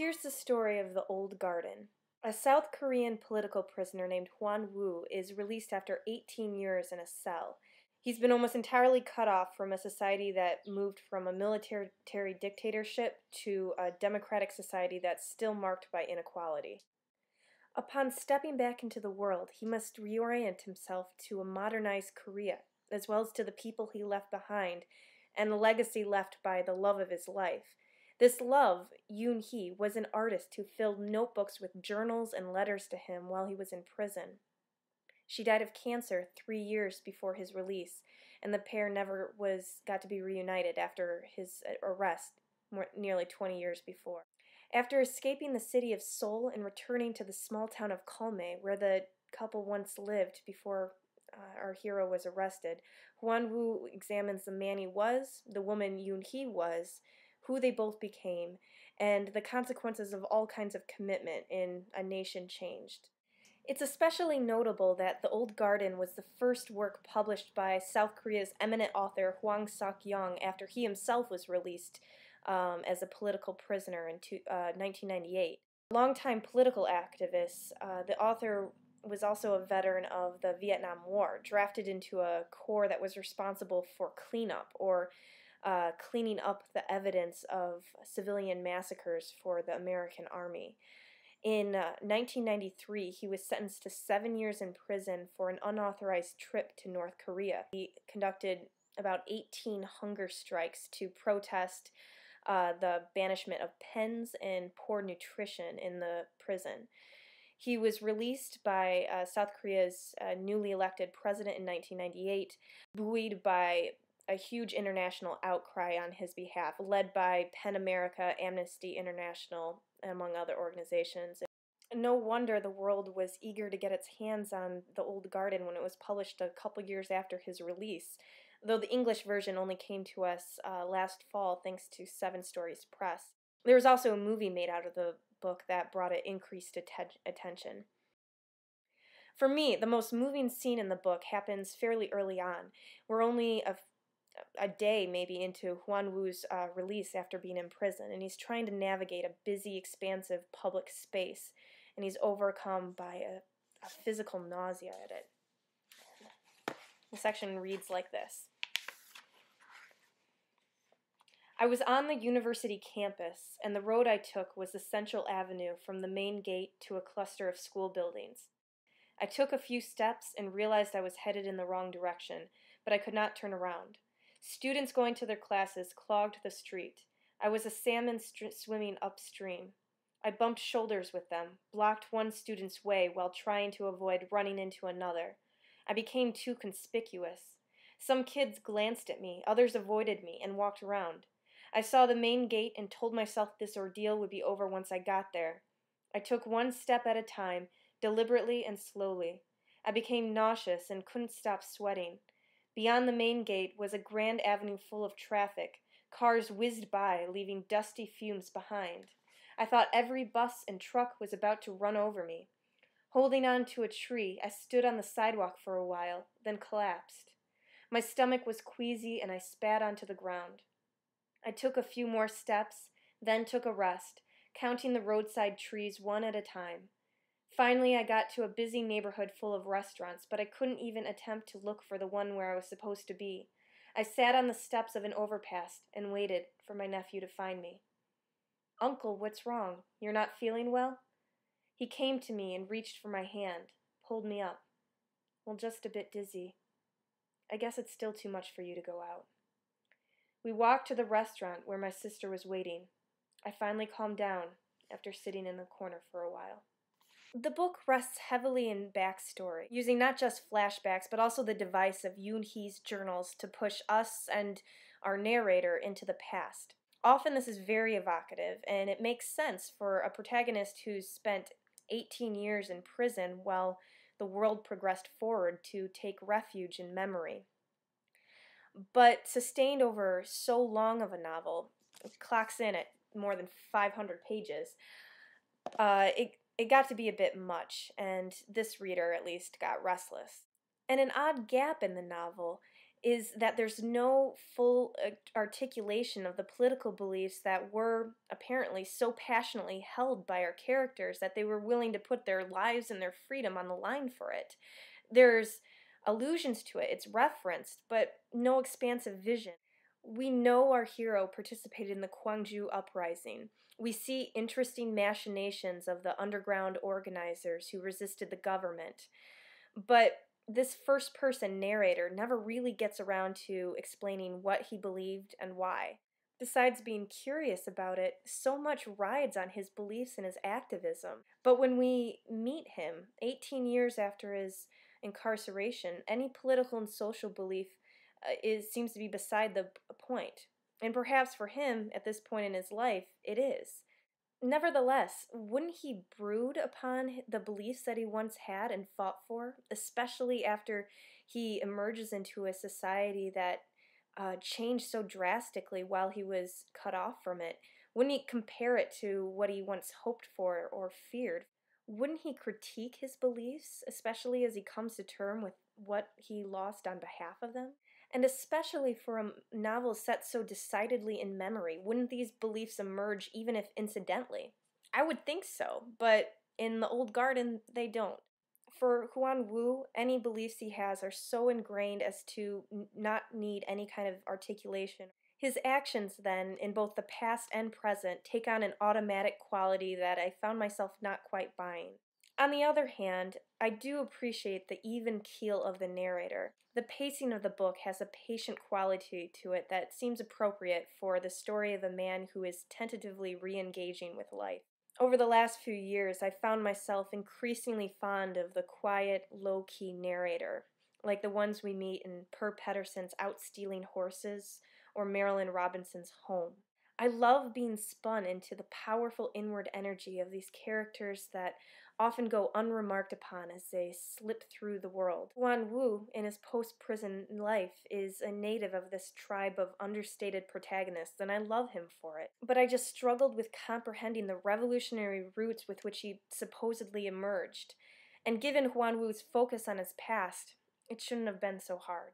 Here's the story of the Old Garden. A South Korean political prisoner named Hwang is released after 18 years in a cell. He's been almost entirely cut off from a society that moved from a military dictatorship to a democratic society that's still marked by inequality. Upon stepping back into the world, he must reorient himself to a modernized Korea, as well as to the people he left behind, and the legacy left by the love of his life. This love, Yoon-hee, was an artist who filled notebooks with journals and letters to him while he was in prison. She died of cancer 3 years before his release, and the pair never got to be reunited after his arrest nearly 20 years before. After escaping the city of Seoul and returning to the small town of Kolme, where the couple once lived before our hero was arrested, Hwan-woo examines the man he was, the woman Yoon-hee was, who they both became, and the consequences of all kinds of commitment in a nation changed. It's especially notable that The Old Garden was the first work published by South Korea's eminent author Hwang Sok-yong after he himself was released as a political prisoner in 1998. A longtime political activist, the author was also a veteran of the Vietnam War, drafted into a corps that was responsible for cleanup, or cleaning up the evidence of civilian massacres for the American Army. In 1993, he was sentenced to 7 years in prison for an unauthorized trip to North Korea. He conducted about 18 hunger strikes to protest the banishment of pens and poor nutrition in the prison. He was released by South Korea's newly elected president in 1998, buoyed by a huge international outcry on his behalf, led by PEN America, Amnesty International, among other organizations. No wonder the world was eager to get its hands on The Old Garden when it was published a couple years after his release, though the English version only came to us last fall thanks to Seven Stories Press. There was also a movie made out of the book that brought it increased attention. For me, the most moving scene in the book happens fairly early on. We're only a day maybe into Hwan-woo's release after being in prison, and he's trying to navigate a busy, expansive public space, and he's overcome by a physical nausea at it. The section reads like this. I was on the university campus, and the road I took was the Central Avenue from the main gate to a cluster of school buildings. I took a few steps and realized I was headed in the wrong direction, but I could not turn around. Students going to their classes clogged the street. I was a salmon swimming upstream. I bumped shoulders with them, blocked one student's way while trying to avoid running into another. I became too conspicuous. Some kids glanced at me, others avoided me, and walked around. I saw the main gate and told myself this ordeal would be over once I got there. I took one step at a time, deliberately and slowly. I became nauseous and couldn't stop sweating. Beyond the main gate was a grand avenue full of traffic. Cars whizzed by, leaving dusty fumes behind. I thought every bus and truck was about to run over me. Holding on to a tree, I stood on the sidewalk for a while, then collapsed. My stomach was queasy and I spat onto the ground. I took a few more steps, then took a rest, counting the roadside trees one at a time. Finally, I got to a busy neighborhood full of restaurants, but I couldn't even attempt to look for the one where I was supposed to be. I sat on the steps of an overpass and waited for my nephew to find me. "Uncle, what's wrong? You're not feeling well?" He came to me and reached for my hand, pulled me up. "Well, just a bit dizzy. I guess it's still too much for you to go out." We walked to the restaurant where my sister was waiting. I finally calmed down after sitting in the corner for a while. The book rests heavily in backstory, using not just flashbacks, but also the device of Yoon-hee's journals to push us and our narrator into the past. Often this is very evocative, and it makes sense for a protagonist who's spent 18 years in prison while the world progressed forward to take refuge in memory. But sustained over so long of a novel, it clocks in at more than 500 pages, it got to be a bit much, and this reader, at least, got restless. And an odd gap in the novel is that there's no full articulation of the political beliefs that were apparently so passionately held by our characters that they were willing to put their lives and their freedom on the line for it. There's allusions to it, it's referenced, but no expansive vision. We know our hero participated in the Gwangju uprising. We see interesting machinations of the underground organizers who resisted the government. But this first person narrator never really gets around to explaining what he believed and why. Besides being curious about it, so much rides on his beliefs and his activism. But when we meet him, 18 years after his incarceration, any political and social belief seems to be beside the point. And perhaps for him, at this point in his life, it is. Nevertheless, wouldn't he brood upon the beliefs that he once had and fought for, especially after he emerges into a society that changed so drastically while he was cut off from it? Wouldn't he compare it to what he once hoped for or feared? Wouldn't he critique his beliefs, especially as he comes to term with what he lost on behalf of them? And especially for a novel set so decidedly in memory, wouldn't these beliefs emerge even if incidentally? I would think so, but in The Old Garden, they don't. For Huan Wu, any beliefs he has are so ingrained as to not need any kind of articulation. His actions, then, in both the past and present, take on an automatic quality that I found myself not quite buying. On the other hand, I do appreciate the even keel of the narrator. The pacing of the book has a patient quality to it that seems appropriate for the story of a man who is tentatively re engaging with life. Over the last few years, I found myself increasingly fond of the quiet, low key narrator, like the ones we meet in Per Pedersen's Out Stealing Horses or Marilyn Robinson's Home. I love being spun into the powerful inward energy of these characters that often go unremarked upon as they slip through the world. Wan Wu, in his post-prison life, is a native of this tribe of understated protagonists, and I love him for it. But I just struggled with comprehending the revolutionary roots with which he supposedly emerged. And given Huan Wu's focus on his past, it shouldn't have been so hard.